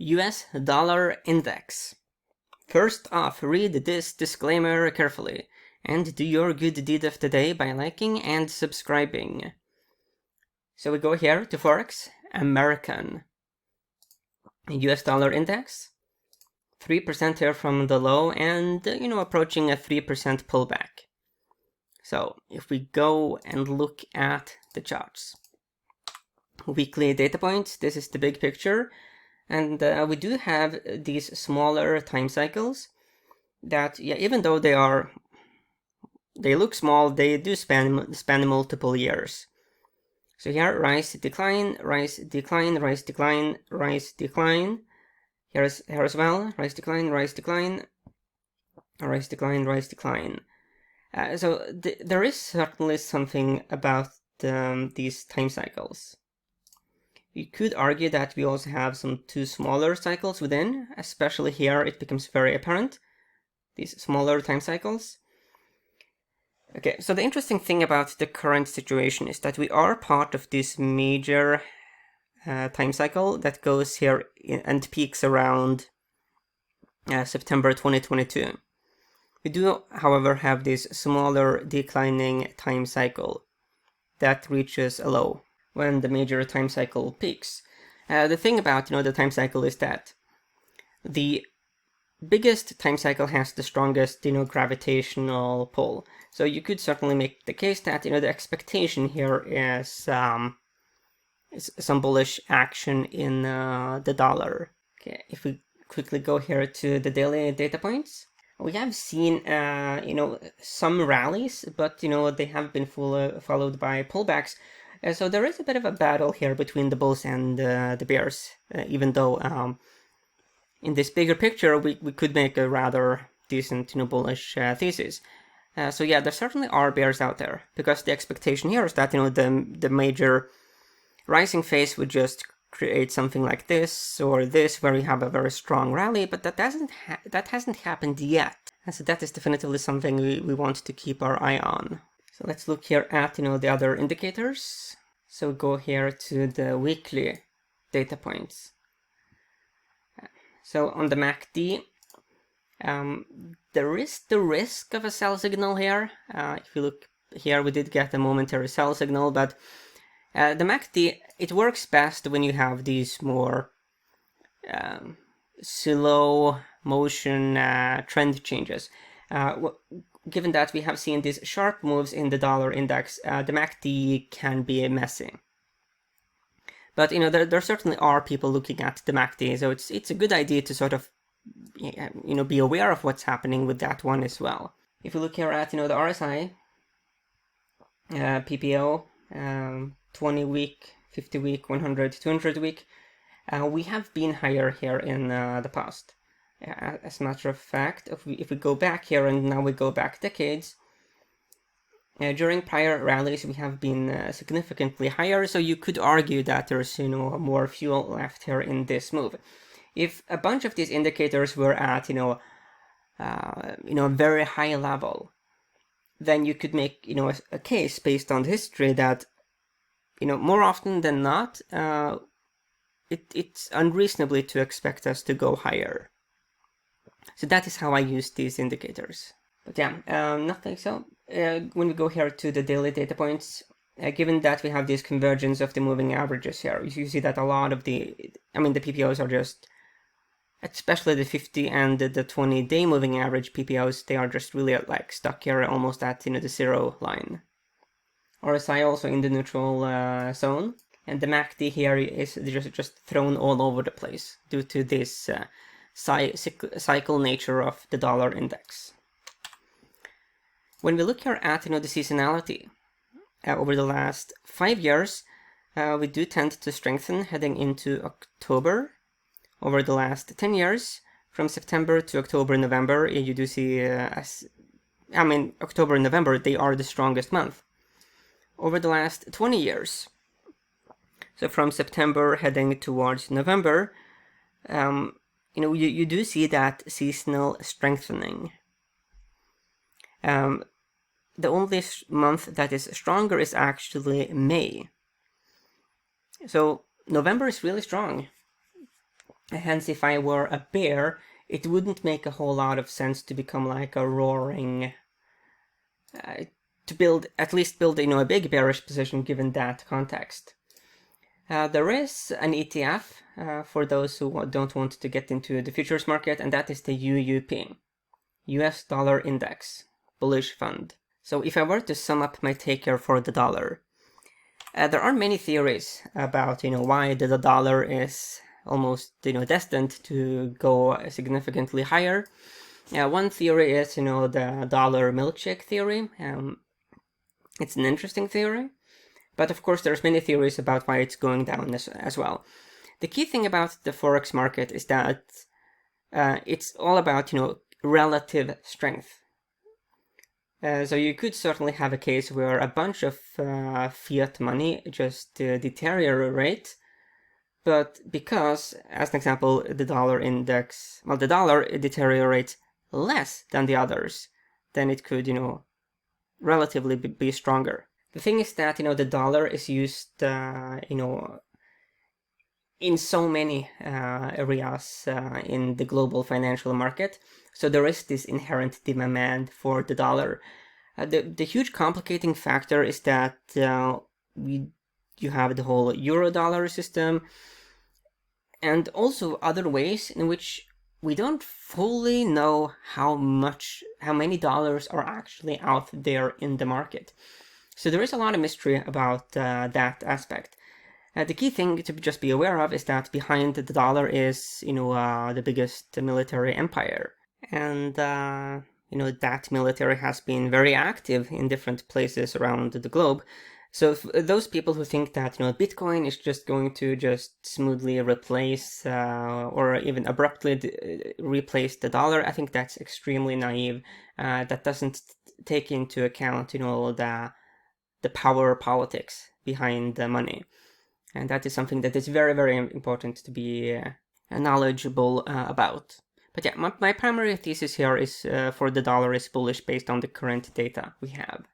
US dollar index. First off, read this disclaimer carefully and do your good deed of the day by liking and subscribing. So we go here to Forex, American. US dollar index, 3% here from the low and, approaching a 3% pullback. So if we go and look at the charts, weekly data points, this is the big picture. And we do have these smaller time cycles that, even though they look small, they do span multiple years. So here, rise, decline, rise, decline, rise, decline, rise, decline. Here as well, rise, decline, rise, decline, rise, decline, rise, decline. So there is certainly something about these time cycles. You could argue that we also have some two smaller cycles within, especially here it becomes very apparent, these smaller time cycles. Okay, so the interesting thing about the current situation is that we are part of this major time cycle that goes here and peaks around September 2022. We do, however, have this smaller declining time cycle that reaches a low when the major time cycle peaks. The thing about the time cycle is that the biggest time cycle has the strongest gravitational pull. So you could certainly make the case that the expectation here is some bullish action in the dollar. Okay, if we quickly go here to the daily data points, we have seen some rallies, but they have been followed by pullbacks. So there is a bit of a battle here between the bulls and the bears, even though in this bigger picture we could make a rather decent bullish thesis. So yeah, there certainly are bears out there, because the expectation here is that the major rising phase would just create something like this or this, where you have a very strong rally, but that hasn't happened yet. And so that is definitively something we want to keep our eye on. So let's look here at the other indicators. So go here to the weekly data points. So on the MACD, there is the risk of a sell signal here. If you look here, we did get a momentary sell signal, but the MACD, it works best when you have these more slow motion trend changes. Given that we have seen these sharp moves in the dollar index, the MACD can be messy. But there certainly are people looking at the MACD, so it's a good idea to sort of be aware of what's happening with that one as well. If you look here at the RSI, PPO, 20-week, 50-week, 100, 200-week, we have been higher here in the past. As a matter of fact, if we go back here, and now we go back decades, during prior rallies we have been significantly higher, so you could argue that there's more fuel left here in this move. If a bunch of these indicators were at a very high level, then you could make a case based on history that more often than not it's unreasonably to expect us to go higher. So that is how I use these indicators. But yeah, nothing. So when we go here to the daily data points, given that we have this convergence of the moving averages here, you see that a lot of the PPOs are just, especially the 50 and the 20-day moving average PPOs, they are just really like stuck here almost at the zero line. RSI also in the neutral zone, and the MACD here is just thrown all over the place due to this cycle nature of the dollar index. When we look here at the seasonality over the last 5 years, we do tend to strengthen heading into October. Over the last 10 years, from September to October, November, you do see October and November, they are the strongest month. Over the last 20 years, so from September heading towards November, you do see that seasonal strengthening. The only month that is stronger is actually May. So November is really strong. Hence, if I were a bear, it wouldn't make a whole lot of sense to become like a roaring, to at least build a big bearish position given that context. There is an ETF for those who don't want to get into the futures market, and that is the UUP, US Dollar Index, bullish fund. So if I were to sum up my take here for the dollar, there are many theories about why the dollar is almost destined to go significantly higher. One theory is the dollar milkshake theory. It's an interesting theory, but of course there's many theories about why it's going down as well. The key thing about the forex market is that it's all about relative strength. So you could certainly have a case where a bunch of fiat money just deteriorate, but because, as an example, the dollar index, the dollar deteriorates less than the others, then it could, relatively be stronger. The thing is that, the dollar is used, in so many areas in the global financial market. So there is this inherent demand for the dollar. The huge complicating factor is that you have the whole euro-dollar system, and also other ways in which we don't fully know how many dollars are actually out there in the market. So there is a lot of mystery about that aspect. The key thing to just be aware of is that behind the dollar is, the biggest military empire. And, that military has been very active in different places around the globe. So those people who think that, Bitcoin is just going to just smoothly replace or even abruptly replace the dollar, I think that's extremely naive. That doesn't take into account, the power politics behind the money. And that is something that is very, very important to be knowledgeable about. But yeah, my primary thesis here is for the dollar is bullish based on the current data we have.